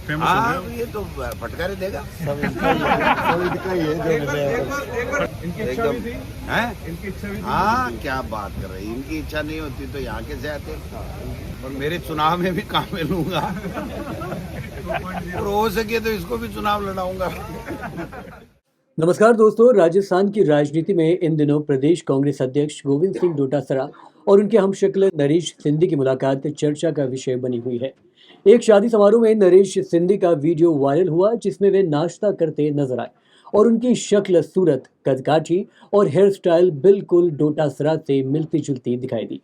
Famous हो हाँ गए ये तो फटकारे देगा सब इनका ही है जो मिले हैं। इनकी इच्छा भी थी हैं। इनकी इच्छा भी थी हाँ क्या बात कर रहे हैं, इनकी इच्छा नहीं होती तो यहाँ कैसे आते। और मेरे चुनाव में भी काम में लूंगा और हो सके तो इसको भी चुनाव लड़ाऊंगा। नमस्कार दोस्तों, राजस्थान की राजनीति में इन दिनों प्रदेश कांग्रेस अध्यक्ष गोविंद सिंह डोटासरा और उनके हमशक्ल नरेश सिंधी की मुलाकात चर्चा का विषय बनी हुई है। एक शादी समारोह में नरेश सिंधी का वीडियो वायरल हुआ जिसमें वे नाश्ता करते नजर आए और उनकी शक्ल, सूरत, कदकाठी और हेयर स्टाइल बिल्कुल डोटासरा से मिलती जुलती दिखाई दी।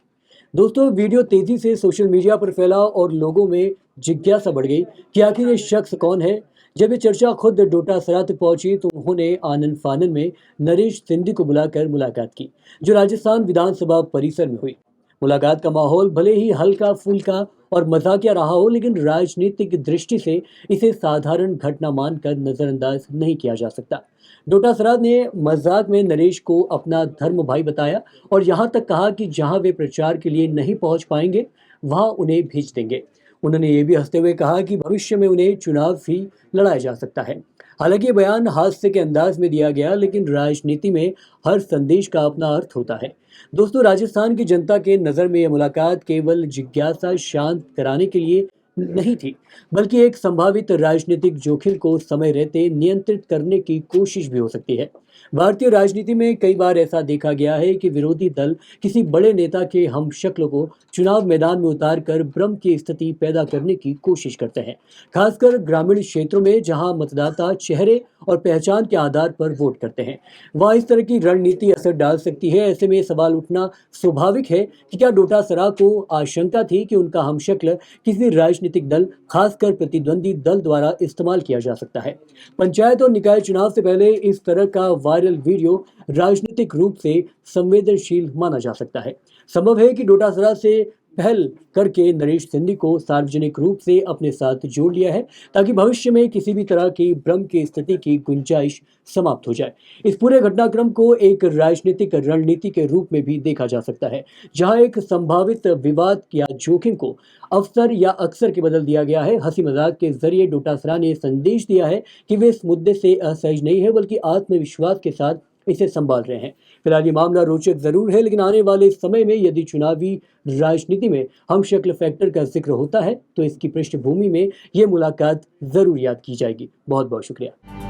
दोस्तों, वीडियो तेजी से सोशल मीडिया पर फैला और लोगों में जिज्ञासा बढ़ गई कि आखिर ये शख्स कौन है। जब ये चर्चा खुद डोटासरा तक पहुंची तो उन्होंने आनन फानन में नरेश सिंधी को बुलाकर मुलाकात की, जो राजस्थान विधानसभा परिसर में हुई। मुलाकात का माहौल भले ही हल्का फुल्का और मजाकिया रहा हो, लेकिन राजनीतिक दृष्टि से इसे साधारण घटना मानकर नजरअंदाज नहीं किया जा सकता। डोटासरा ने मजाक में नरेश को अपना धर्म भाई बताया और यहाँ तक कहा कि जहाँ वे प्रचार के लिए नहीं पहुंच पाएंगे वहां उन्हें भेज देंगे। उन्होंने ये भी हंसते हुए कहा कि भविष्य में उन्हें चुनाव भी लड़ाया जा सकता है। हालांकि ये बयान हास्य के अंदाज में दिया गया, लेकिन राजनीति में हर संदेश का अपना अर्थ होता है। दोस्तों, राजस्थान की जनता के नज़र में यह मुलाकात केवल जिज्ञासा शांत कराने के लिए नहीं थी, बल्कि एक संभावित राजनीतिक जोखिम को समय रहते नियंत्रित करने की कोशिश भी हो सकती है। भारतीय राजनीति में कई बार ऐसा देखा गया है कि विरोधी दल किसी बड़े नेता के हमशक्ल को चुनाव मैदान में उतारकर भ्रम की स्थिति पैदा करने की कोशिश करते हैं, खासकर ग्रामीण क्षेत्रों में जहां मतदाता चेहरे और पहचान के आधार पर वोट करते हैं। वहां इस तरह की रणनीति असर डाल सकती है। ऐसे में सवाल उठना स्वाभाविक है कि क्या डोटासरा को आशंका थी कि उनका हमशक्ल किसी राजनीतिक दल, खासकर प्रतिद्वंदी दल द्वारा इस्तेमाल किया जा सकता है। पंचायत और निकाय चुनाव से पहले इस तरह का वायरल वीडियो राजनीतिक रूप से संवेदनशील माना जा सकता है। संभव है कि डोटासरा से पहल करके नरेश सिंधी को सार्वजनिक रूप से अपने साथ जोड़ लिया है, ताकि भविष्य में किसी भी तरह की भ्रम की स्थिति की गुंजाइश समाप्त हो जाए। इस पूरे घटनाक्रम को एक राजनीतिक रणनीति के रूप में भी देखा जा सकता है, जहां एक संभावित विवाद या जोखिम को अवसर या अक्सर के बदल दिया गया है। हंसी मजाक के जरिए डोटासरा ने संदेश दिया है कि वे इस मुद्दे से असहज नहीं है, बल्कि आत्मविश्वास के साथ इसे संभाल रहे हैं। फिलहाल ये मामला रोचक जरूर है, लेकिन आने वाले समय में यदि चुनावी राजनीति में हमशक्ल फैक्टर का जिक्र होता है तो इसकी पृष्ठभूमि में ये मुलाकात जरूर याद की जाएगी। बहुत बहुत शुक्रिया।